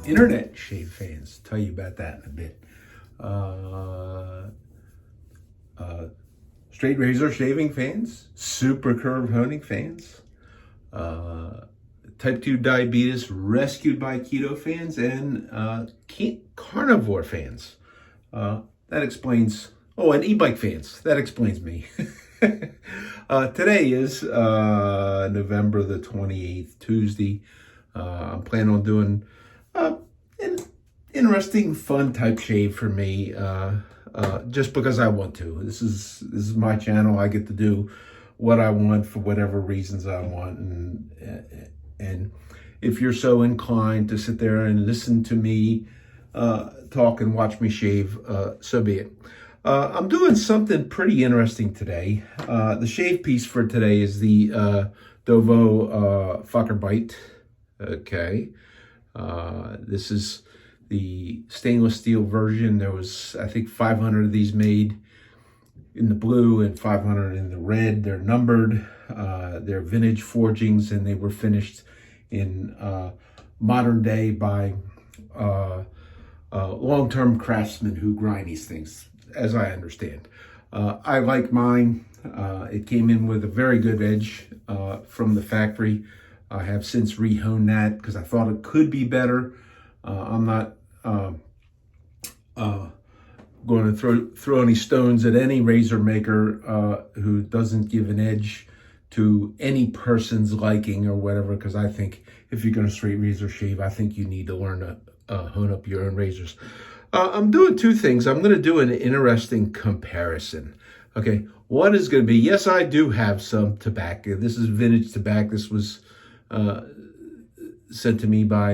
internet shave fans. Tell you about that in a bit. Straight razor shaving fans, super curve honing fans, type 2 diabetes rescued by keto fans, and carnivore fans. That explains, and e-bike fans. That explains me. Today is November the 28th, Tuesday. I'm planning on doing an interesting, fun type shave for me, just because I want to. This is my channel. I get to do what I want for whatever reasons I want, and if you're so inclined to sit there and listen to me talk and watch me shave, so be it. I'm doing something pretty interesting today. The shave piece for today is the Dovo Facharbeit. Okay. This is the stainless steel version. There was, I think, 500 of these made in the blue and 500 in the red. They're numbered. They're vintage forgings, and they were finished in modern day by long-term craftsmen who grind these things, as I understand. I like mine. It came in with a very good edge from the factory. I have since rehoned that because I thought it could be better. I'm not going to throw any stones at any razor maker who doesn't give an edge to any person's liking or whatever, because I think if you're going to straight razor shave, I think you need to learn to hone up your own razors. I'm doing two things. I'm going to do an interesting comparison. Okay, one is going to be, yes, I do have some tobacco. This is vintage tobacco. This was sent to me by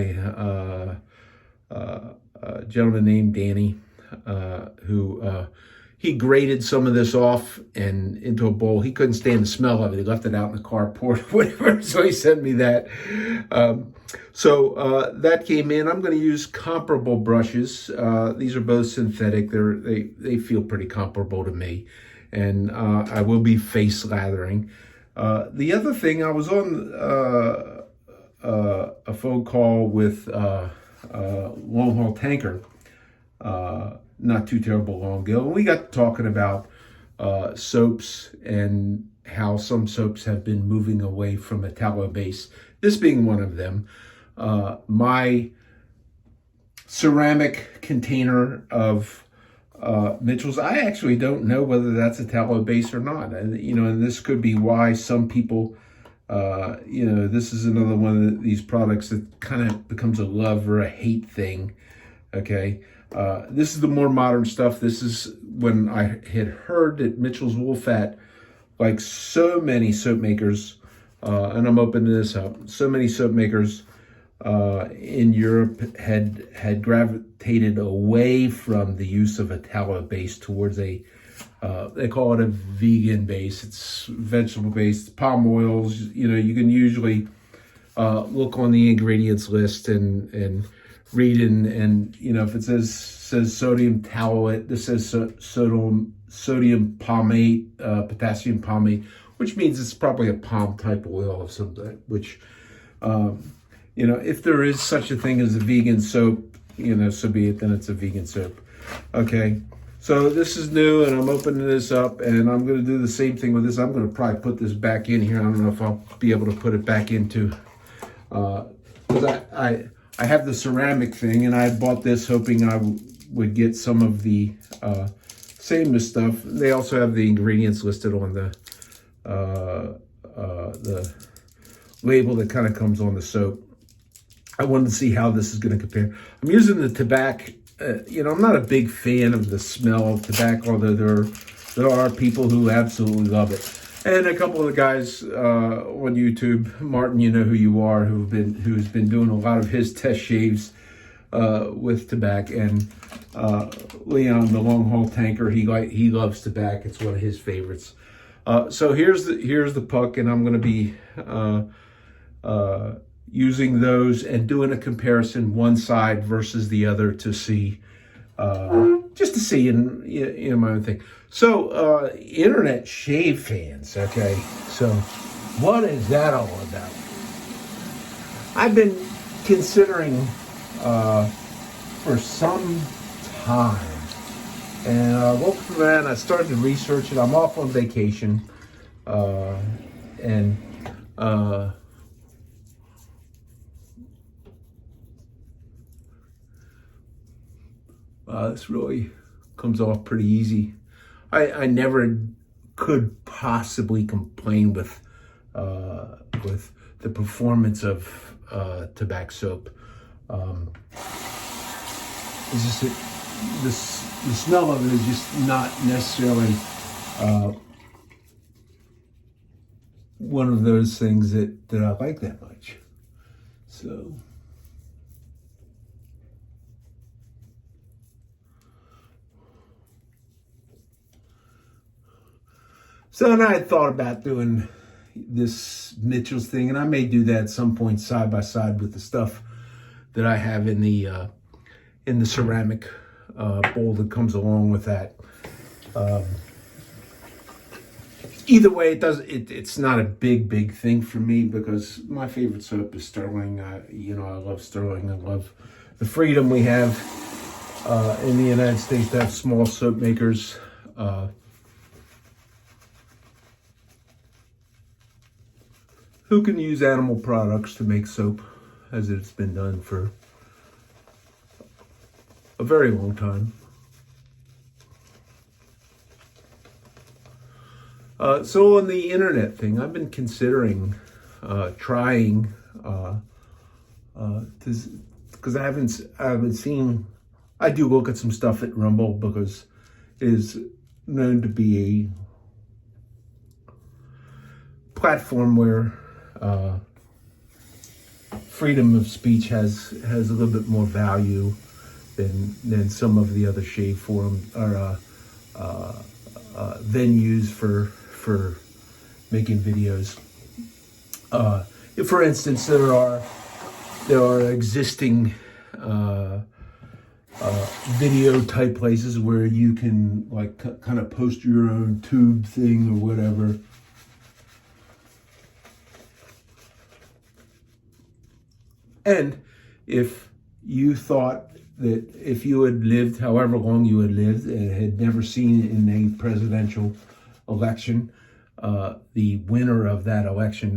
a gentleman named Danny, who he grated some of this off and into a bowl. He couldn't stand the smell of it. He left it out in the carport, whatever. So he sent me that. That came in. I'm going to use comparable brushes. These are both synthetic. They feel pretty comparable to me, and I will be face lathering. The other thing, I was on a phone call with long haul tanker, not too terrible long ago, and we got talking about soaps and how some soaps have been moving away from a tallow base. This being one of them. My ceramic container of Mitchell's, I actually don't know whether that's a tallow base or not. And, and this could be why some people, this is another one of these products that kind of becomes a love or a hate thing. Okay. This is the more modern stuff. This is when I had heard that Mitchell's wool fat, like so many soap makers, and I'm opening this up, so many soap makers in Europe had gravitated away from the use of a tallow base towards a, they call it a vegan base. It's vegetable based, palm oils. You can usually look on the ingredients list and read and if it says sodium tallate, this says sodium palmate, potassium palmate, which means it's probably a palm type oil of some type, which if there is such a thing as a vegan soap, so be it, then it's a vegan soap. Okay, so this is new, and I'm opening this up, and I'm going to do the same thing with this. I'm going to probably put this back in here. I don't know if I'll be able to put it back into, because I have the ceramic thing, and I bought this hoping I would get some of the sameness stuff. They also have the ingredients listed on the label that kind of comes on the soap. I wanted to see how this is going to compare. I'm using the tobacco. I'm not a big fan of the smell of tobacco, although there are people who absolutely love it. And a couple of the guys on YouTube, Martin, you know who you are, who's been doing a lot of his test shaves with tobacco, and Leon, the long haul tanker, he loves tobacco. It's one of his favorites. So here's the puck, and I'm going to be using those and doing a comparison, one side versus the other, to see, just to see in my own thing. So, internet shave fans, okay? So, what is that all about? I've been considering for some time. And I woke from that and I started to research it. I'm off on vacation. This really comes off pretty easy. I never could possibly complain with the performance of tobacco soap. It's just that the smell of it is just not necessarily one of those things that I like that much. So then I had thought about doing this Mitchell's thing, and I may do that at some point side by side with the stuff that I have in the ceramic bowl that comes along with that. Either way, it's not a big thing for me because my favorite soap is Sterling. I love Sterling. I love the freedom we have in the United States to have small soap makers. Who can use animal products to make soap, as it's been done for a very long time. So on the internet thing, I've been considering trying because I haven't seen. I do look at some stuff at Rumble because it is known to be a platform where freedom of speech has a little bit more value than some of the other shave forum or venues for making videos. For instance, there are existing video type places where you can like kind of post your own tube thing or whatever. And if you thought that if you had lived however long you had lived and had never seen in a presidential election, the winner of that election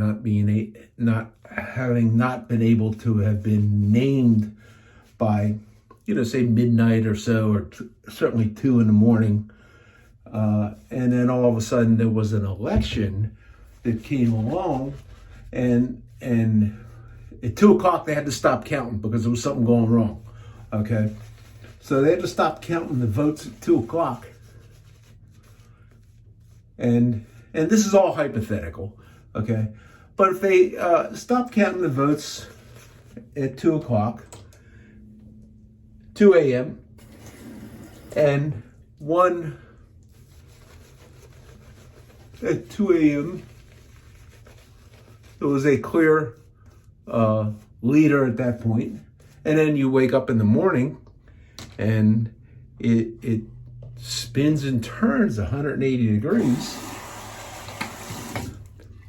not having been able to have been named by, say midnight or so, or certainly 2 a.m, and then all of a sudden there was an election that came along, and at 2 o'clock they had to stop counting because there was something going wrong. Okay, so they had to stop counting the votes at 2 o'clock. And this is all hypothetical, okay? But if they stop counting the votes at 2 o'clock, 2 a.m., and one at 2 a.m., there was a clear leader at that point, and then you wake up in the morning and it spins and turns 180 degrees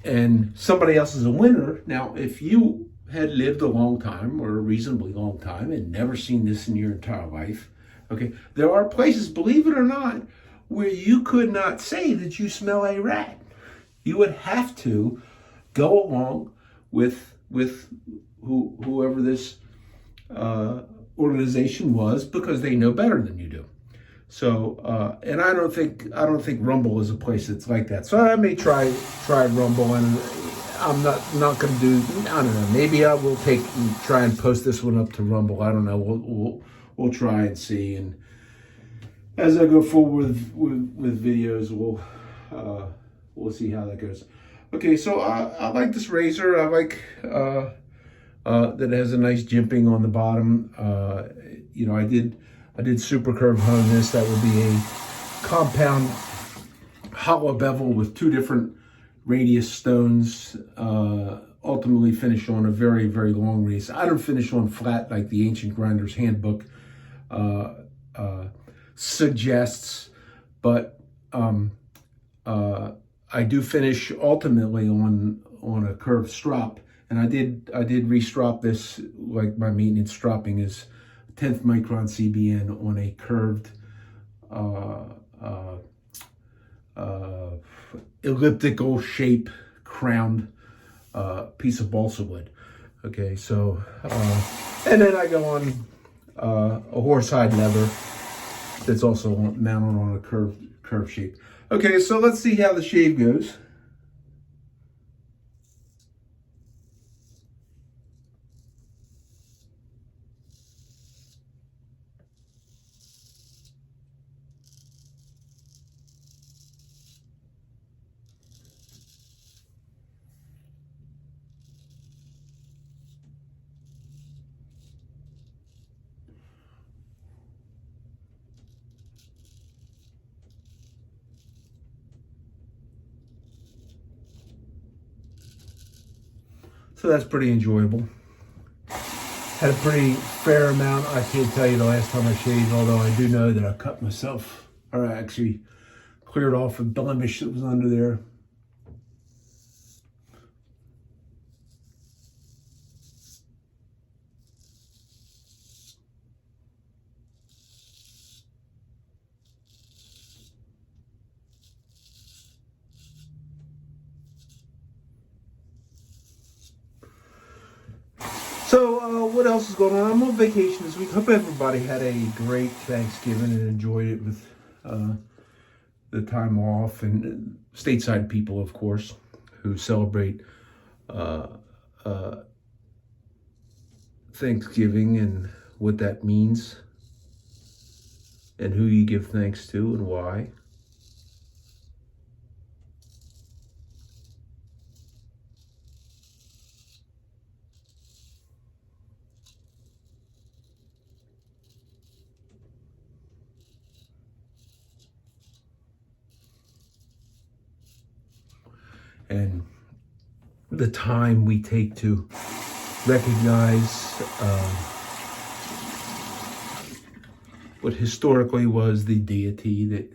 and somebody else is a winner. Now, if you had lived a long time or a reasonably long time and never seen this in your entire life, okay, there are places, believe it or not, where you could not say that you smell a rat. You would have to go along with whoever this organization was because they know better than you do. So, and I don't think Rumble is a place that's like that. So I may try Rumble, and I'm not going to do. I don't know. Maybe I will try and post this one up to Rumble. I don't know. We'll try and see. And as I go forward with videos, we'll see how that goes. Okay, so I like this razor. I like that it has a nice jimping on the bottom. I did super curve hone this. That would be a compound hollow bevel with 2 different radius stones, ultimately finished on a very, very long radius. I don't finish on flat like the Ancient Grinder's Handbook suggests, but I do finish ultimately on a curved strop, And I did restrop this, like my maintenance stropping is 10th micron CBN on a curved elliptical shape crowned piece of balsa wood. Okay, so and then I go on a horsehide lever that's also mounted on a curved shape. Okay, so let's see how the shave goes. So that's pretty enjoyable. Had a pretty fair amount. I can't tell you the last time I shaved, although I do know that I cut myself, or I actually cleared off a blemish that was under there. So what else is going on? I'm on vacation this week. Hope everybody had a great Thanksgiving and enjoyed it with the time off, and stateside people, of course, who celebrate Thanksgiving and what that means and who you give thanks to and why. And the time we take to recognize what historically was the deity that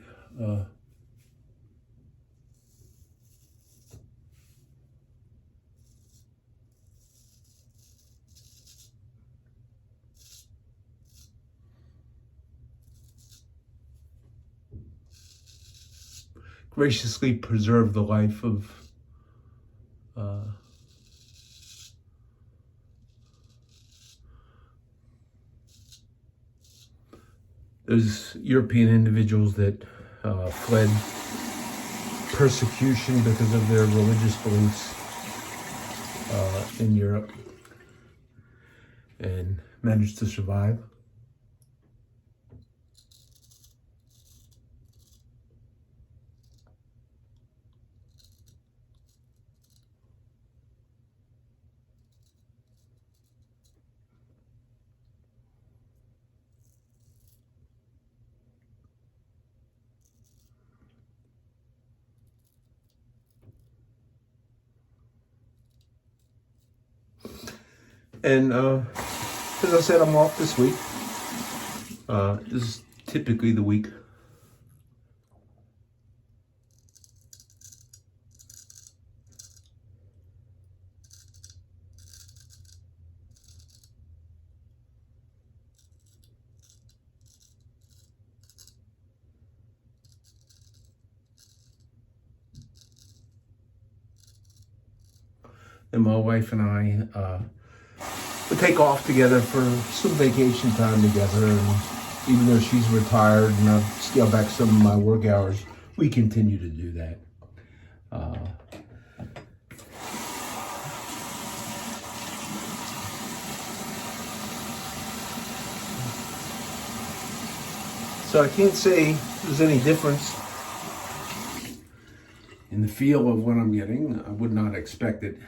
graciously preserved the life of those European individuals that fled persecution because of their religious beliefs in Europe and managed to survive. And as I said, I'm off this week. This is typically the week and my wife and I we take off together for some vacation time together. And even though she's retired and I've scaled back some of my work hours, we continue to do that. So I can't say there's any difference in the feel of what I'm getting. I would not expect it.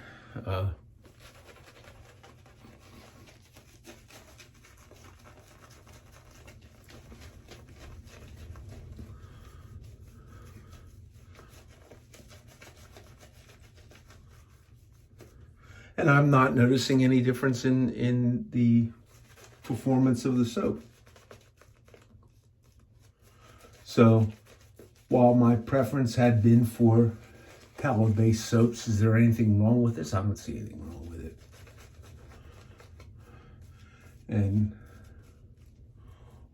And I'm not noticing any difference in the performance of the soap. So while my preference had been for tallow-based soaps, is there anything wrong with this? I don't see anything wrong with it. And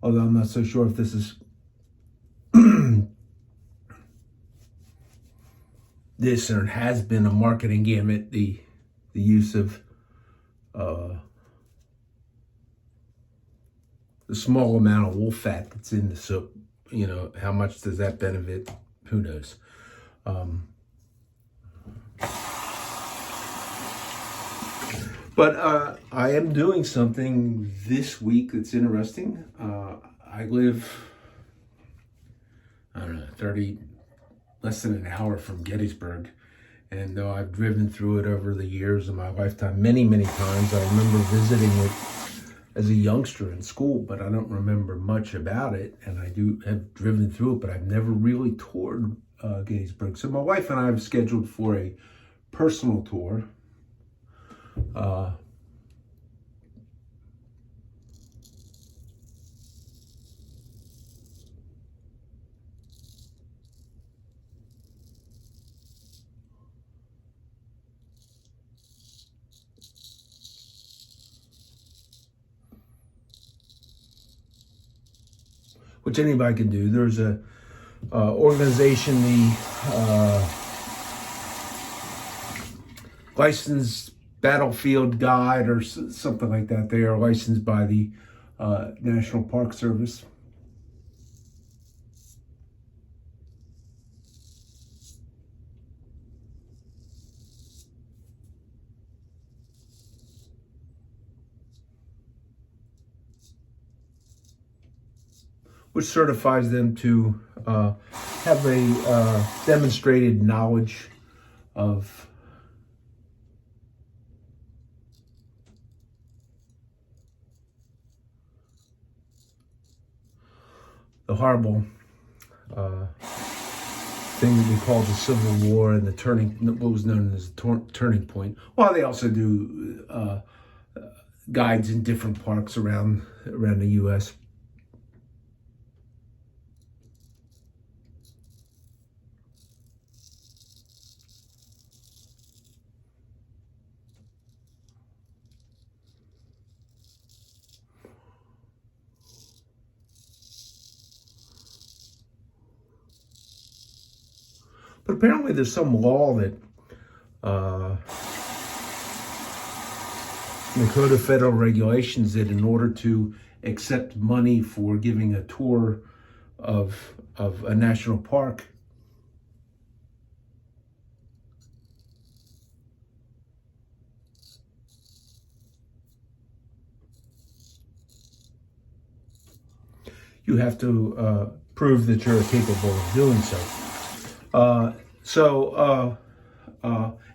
although I'm not so sure if this is this or has been a marketing gambit, the use of the small amount of wolf fat that's in the soap. You know, how much does that benefit? Who knows? But I am doing something this week that's interesting. I live, I don't know, less than an hour from Gettysburg. And though I've driven through it over the years of my lifetime, many, many times, I remember visiting it as a youngster in school, but I don't remember much about it. And I do have driven through it, but I've never really toured Gettysburg. So my wife and I have scheduled for a personal tour. Which anybody can do. There's a organization, the Licensed Battlefield Guide or something like that. They are licensed by the National Park Service. Which certifies them to have a demonstrated knowledge of the horrible thing that we call the Civil War and what was known as the turning point. Well, they also do guides in different parks around the U.S. But apparently there's some law that in the Code of Federal Regulations that in order to accept money for giving a tour of a national park, you have to prove that you're capable of doing so.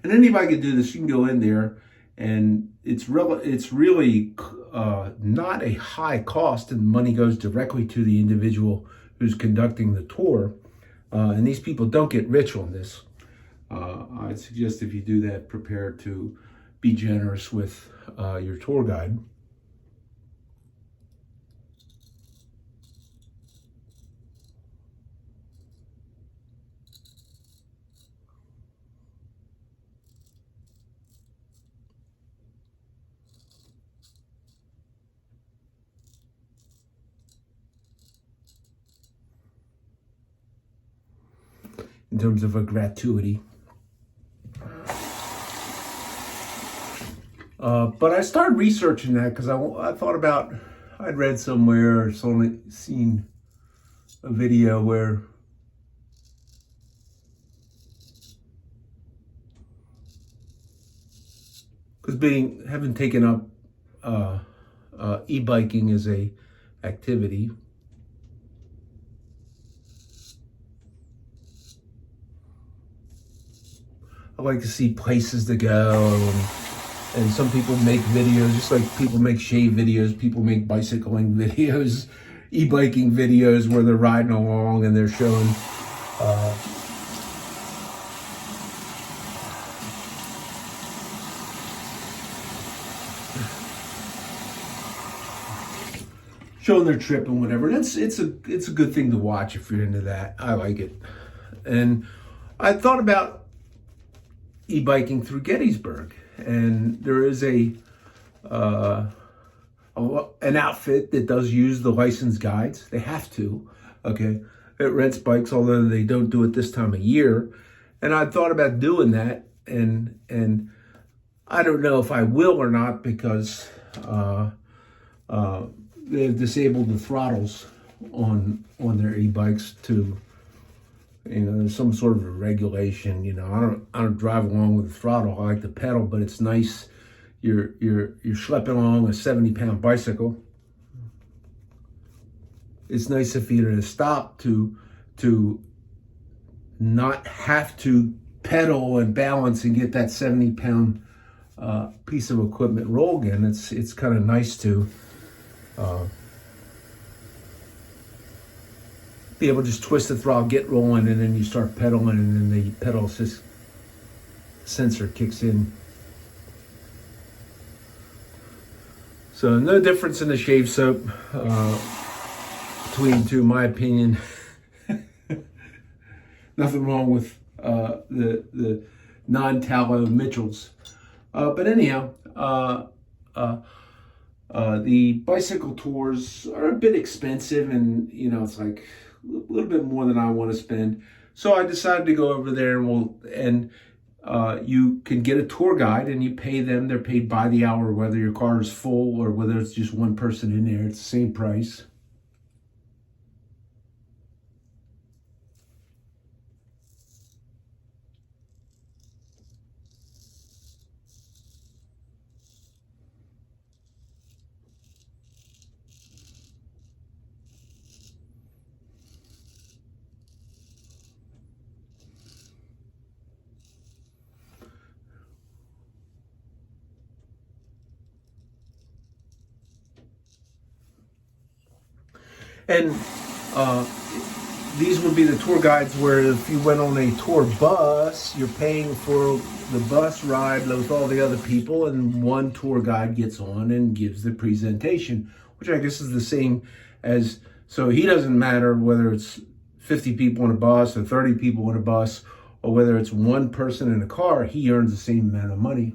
And anybody can do this. You can go in there, and it's really not a high cost, and the money goes directly to the individual who's conducting the tour. And these people don't get rich on this. I'd suggest if you do that, prepare to be generous with your tour guide. In terms of a gratuity. But I started researching that because I thought about, I'd read somewhere or seen a video where because having taken up e-biking as a activity, I like to see places to go, and some people make videos, just like people make shave videos, people make bicycling videos, e-biking videos where they're riding along and they're showing their trip and whatever. And it's a good thing to watch if you're into that. I like it. And I thought about e-biking through Gettysburg, and there is a an outfit that does use the license guides. They have to, okay? It rents bikes, although they don't do it this time of year. And I thought about doing that, and I don't know if I will or not, because they've disabled the throttles on their e-bikes to, there's some sort of a regulation. I don't drive along with the throttle. I like to pedal, but it's nice. You're schlepping along a 70-pound bicycle. It's nice if you're to stop to not have to pedal and balance and get that 70-pound piece of equipment roll again. It's kind of nice to be able to just twist the throttle, get rolling, and then you start pedaling, and then the pedal assist sensor kicks in. So no difference in the shave soap between the two, in my opinion. Nothing wrong with the non-tallow Mitchells. But anyhow, the bicycle tours are a bit expensive, and it's like a little bit more than I want to spend. So I decided to go over there, and you can get a tour guide, and you pay them. They're paid by the hour, whether your car is full or whether it's just one person in there. It's the same price. And these would be the tour guides where if you went on a tour bus, you're paying for the bus ride with all the other people, and one tour guide gets on and gives the presentation, which I guess is the same as, so he doesn't matter whether it's 50 people in a bus or 30 people in a bus, or whether it's one person in a car, he earns the same amount of money,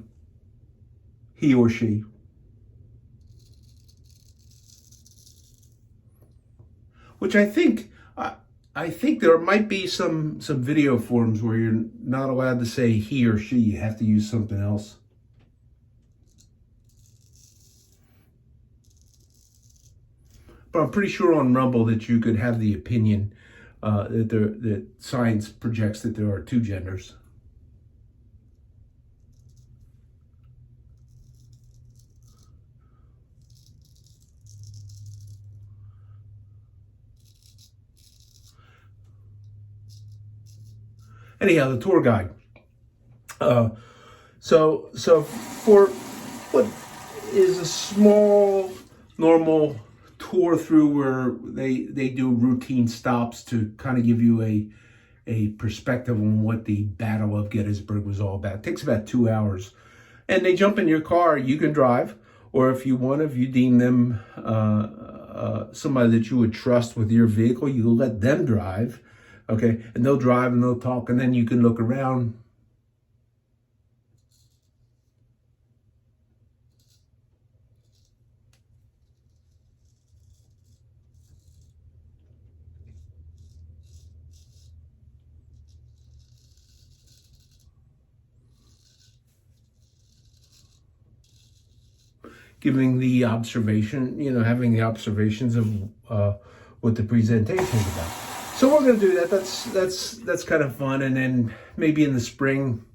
he or she. Which I think there might be some video forums where you're not allowed to say he or she. You have to use something else. But I'm pretty sure on Rumble that you could have the opinion that science projects that there are two genders. Anyhow, the tour guide. So for what is a small, normal tour through where they do routine stops to kind of give you a perspective on what the Battle of Gettysburg was all about. It takes about 2 hours. And they jump in your car, you can drive, or if you deem them somebody that you would trust with your vehicle, you let them drive. Okay, and they'll drive and they'll talk, and then you can look around. Giving the observation, having the observations of what the presentation is about. So we're going to do that. That's kind of fun. And then maybe in the spring,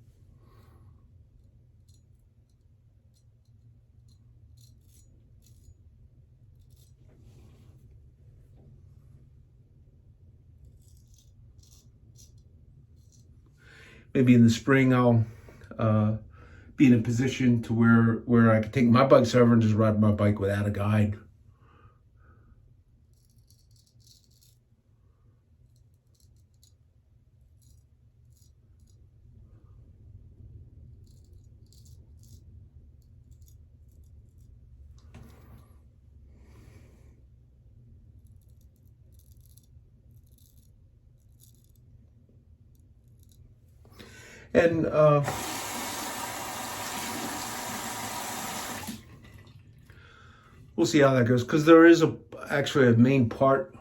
I'll be in a position to where I can take my bikes over and just ride my bike without a guide. And we'll see how that goes, because there is actually a main part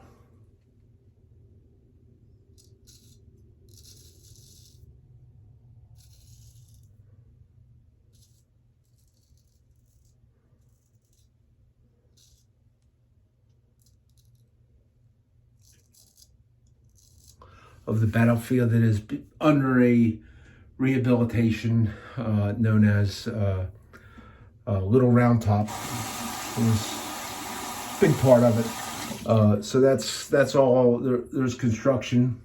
of the battlefield that is under a rehabilitation known as Little Round Top. It was a big part of it. So that's all. There's construction.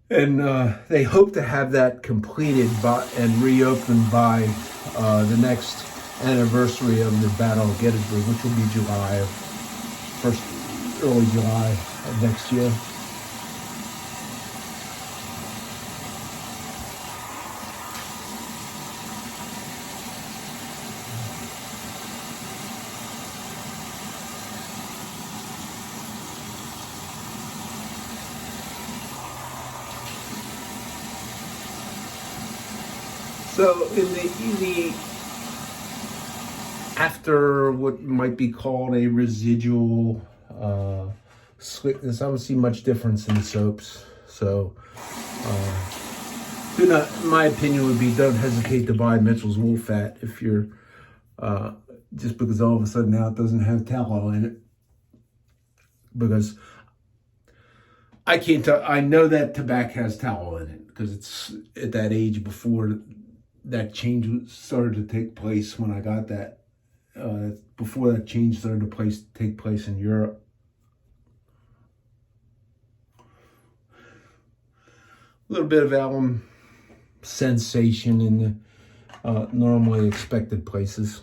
And they hope to have that completed and reopened by the next anniversary of the Battle of Gettysburg, which will be early July of next year. So in the after what might be called a residual slickness, I don't see much difference in the soaps. So do not, my opinion would be, don't hesitate to buy Mitchell's wool fat if you're just because all of a sudden now it doesn't have tallow in it. Because I can't tell, I know that tobacco has tallow in it because it's at that age before that change started to take place when I got that. Before that change started to take place in Europe. A little bit of alum sensation in the normally expected places.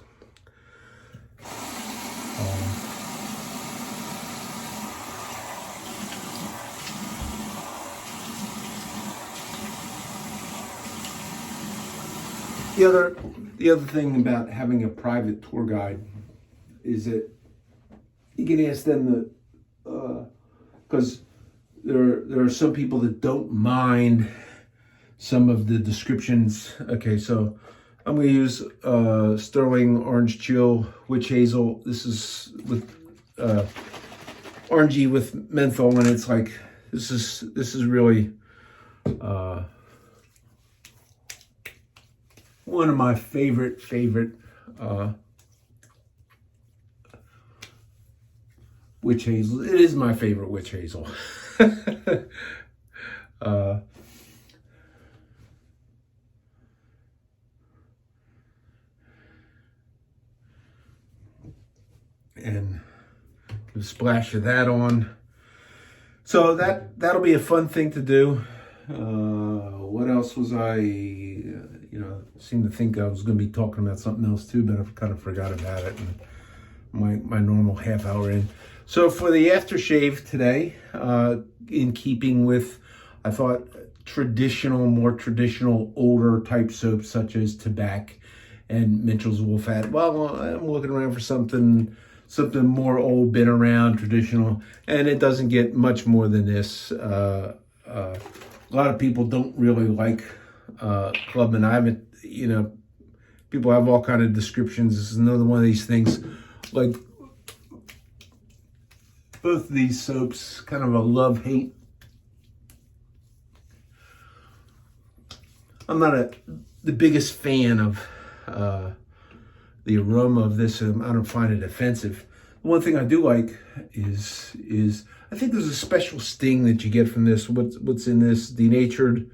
The other thing about having a private tour guide is that you can ask them because there are some people that don't mind some of the descriptions. Okay, so I'm going to use Sterling Orange Chill Witch Hazel. This is with orangey with menthol, and it's like this is really one of my favorite witch hazel. It is my favorite witch hazel. And give a splash of that on. So that'll be a fun thing to do. What else was I? Seemed to think I was going to be talking about something else too, but I kind of forgot about it. And my normal half hour in. So for the aftershave today, in keeping with, I thought, more traditional, older type soaps such as Tobacco and Mitchell's Wool Fat. Well, I'm looking around for something more old, been around, traditional, and it doesn't get much more than this. A lot of people don't really like Clubman. I haven't, people have all kind of descriptions. This is another one of these things, like both of these soaps, kind of a love-hate. I'm not the biggest fan of the aroma of this. I don't find it offensive. The one thing I do like is I think there's a special sting that you get from this. What's in this? Denatured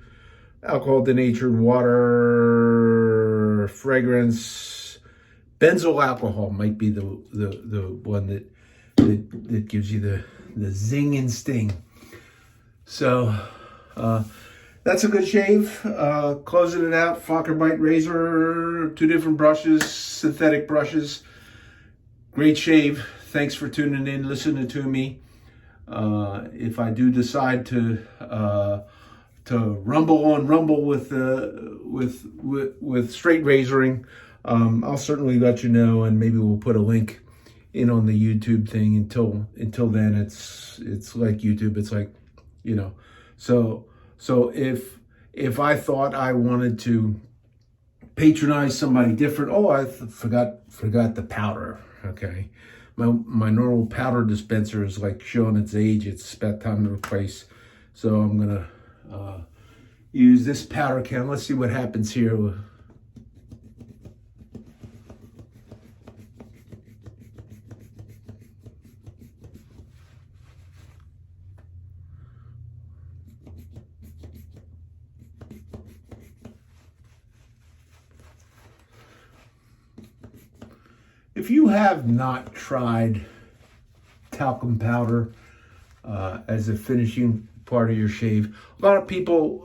alcohol, denatured water, fragrance, benzyl alcohol might be the one that gives you the zing and sting. So that's a good shave. Closing it out, Facharbeit razor, 2 different brushes, synthetic brushes. great shave. Thanks for tuning in, listening to me. If I do decide to rumble with straight razoring, I'll certainly let you know, and maybe we'll put a link in on the YouTube thing. Until then, it's like YouTube. It's like, so if I thought I wanted to patronize somebody different, I forgot the powder. Okay, my normal powder dispenser is like showing its age. It's about time to replace. So I'm gonna use this powder can. Let's see what happens here. If you have not tried talcum powder as a finishing part of your shave, a lot of people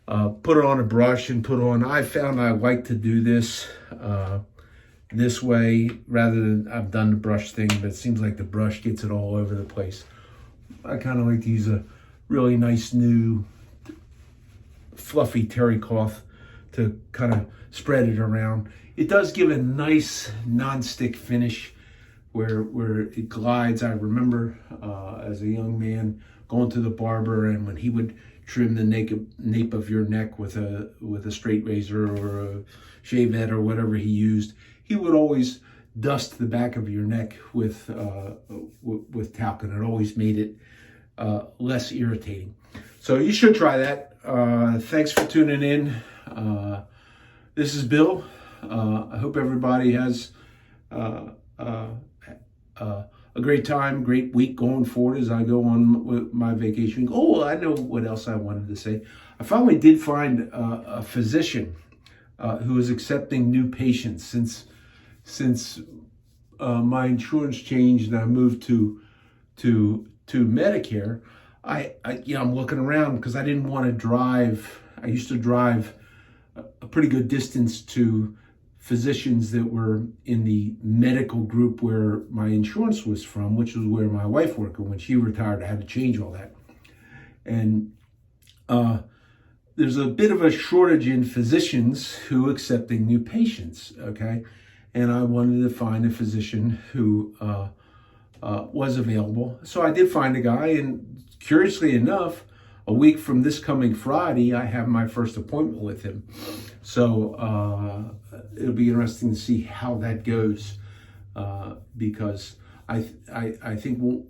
put it on a brush and I found I like to do this this way rather than I've done the brush thing, but it seems like the brush gets it all over the place. I kind of like to use a really nice new fluffy terry cloth to kind of spread it around. It does give a nice non-stick finish where it glides. I remember as a young man going to the barber, and when he would trim the nape of your neck with a straight razor or a shavette or whatever he used, he would always dust the back of your neck with talcum. It always made it less irritating. So you should try that. Thanks for tuning in. This is Bill. I hope everybody has a great time, great week going forward as I go on with my vacation. Oh, I know what else I wanted to say. I finally did find a physician who is accepting new patients since my insurance changed and I moved to Medicare. I'm looking around because I didn't want to drive. I used to drive a pretty good distance to physicians that were in the medical group where my insurance was from, which was where my wife worked. And when she retired, I had to change all that. And there's a bit of a shortage in physicians who are accepting new patients, okay? And I wanted to find a physician who was available. So I did find a guy, and curiously enough, a week from this coming Friday, I have my first appointment with him. So it'll be interesting to see how that goes, because I think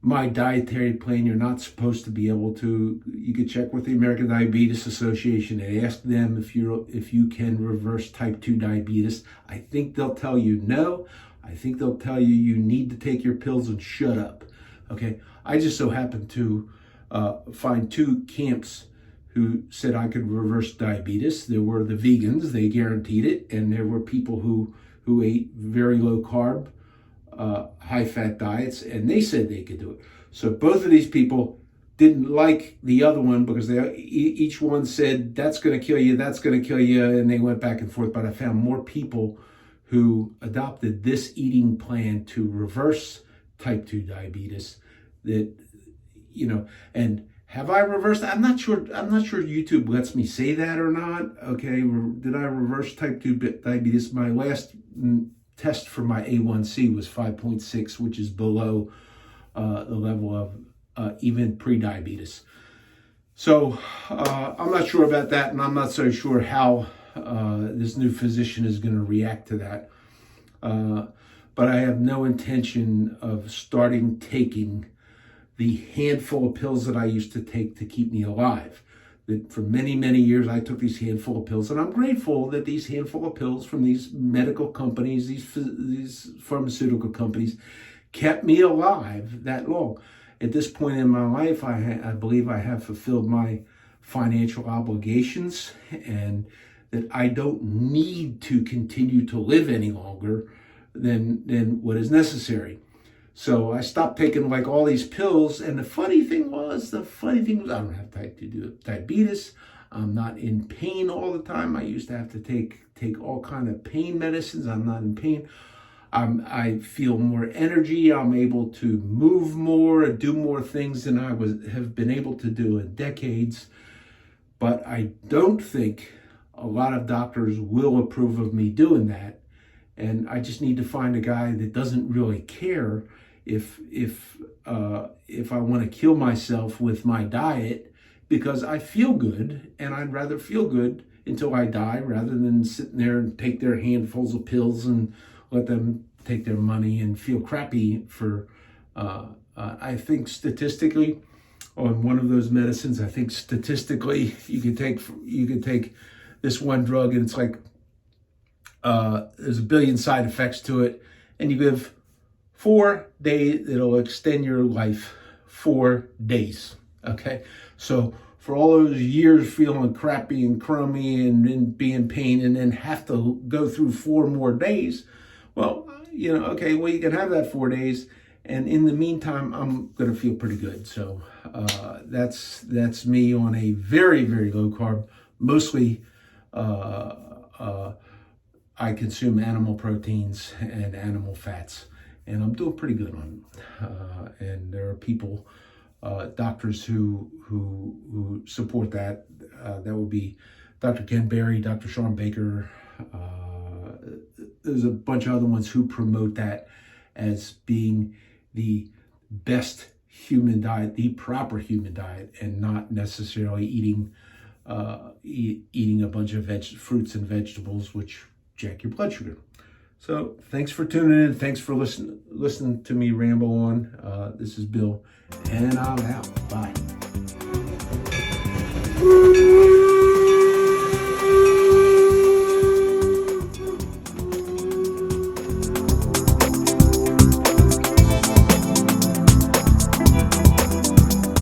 my dietary plan, you're not supposed to be able to. You could check with the American Diabetes Association and ask them if you can reverse type 2 diabetes. I think they'll tell you no. I think they'll tell you you need to take your pills and shut up. Okay, I just so happened to find two camps who said I could reverse diabetes. There were the vegans, they guaranteed it, and there were people who ate very low carb, high fat diets, and they said they could do it. So both of these people didn't like the other one because each one said that's going to kill you, that's going to kill you, and they went back and forth. But I found more people who adopted this eating plan to reverse type 2 diabetes that, and have I reversed? I'm not sure YouTube lets me say that or not. Okay, did I reverse type 2 diabetes? My last test for my A1C was 5.6, which is below the level of even pre-diabetes. So I'm not sure about that, and I'm not so sure how this new physician is going to react to that. But I have no intention of starting taking the handful of pills that I used to take to keep me alive. That for many, many years I took these handful of pills, and I'm grateful that these handful of pills from these medical companies, these pharmaceutical companies, kept me alive that long. At this point in my life, I believe I have fulfilled my financial obligations, and that I don't need to continue to live any longer than what is necessary. So I stopped taking like all these pills, and the funny thing was I don't have type 2 diabetes. I'm not in pain all the time. I used to have to take all kind of pain medicines. I'm not in pain. I feel more energy. I'm able to move more, do more things than I have been able to do in decades. But I don't think a lot of doctors will approve of me doing that. And I just need to find a guy that doesn't really care if I want to kill myself with my diet, because I feel good, and I'd rather feel good until I die rather than sitting there and take their handfuls of pills and let them take their money and feel crappy for. I think statistically, on one of those medicines, I think statistically you could take this one drug, and it's like there's a billion side effects to it, and you give 4 days, it'll extend your life 4 days. Okay, so for all those years feeling crappy and crummy and being in pain, and then have to go through 4 more days, well, okay, well, you can have that 4 days, and in the meantime, I'm gonna feel pretty good. So that's me on a very, very low carb. Mostly, I consume animal proteins and animal fats, and I'm doing pretty good on them. And there are people, doctors who support that. That would be Dr. Ken Berry, Dr. Sean Baker. There's a bunch of other ones who promote that as being the best human diet, the proper human diet, and not necessarily eating a bunch of fruits and vegetables, which jack your blood sugar. So thanks for tuning in. Thanks for listening to me ramble on. This is Bill, and I'm out. Bye.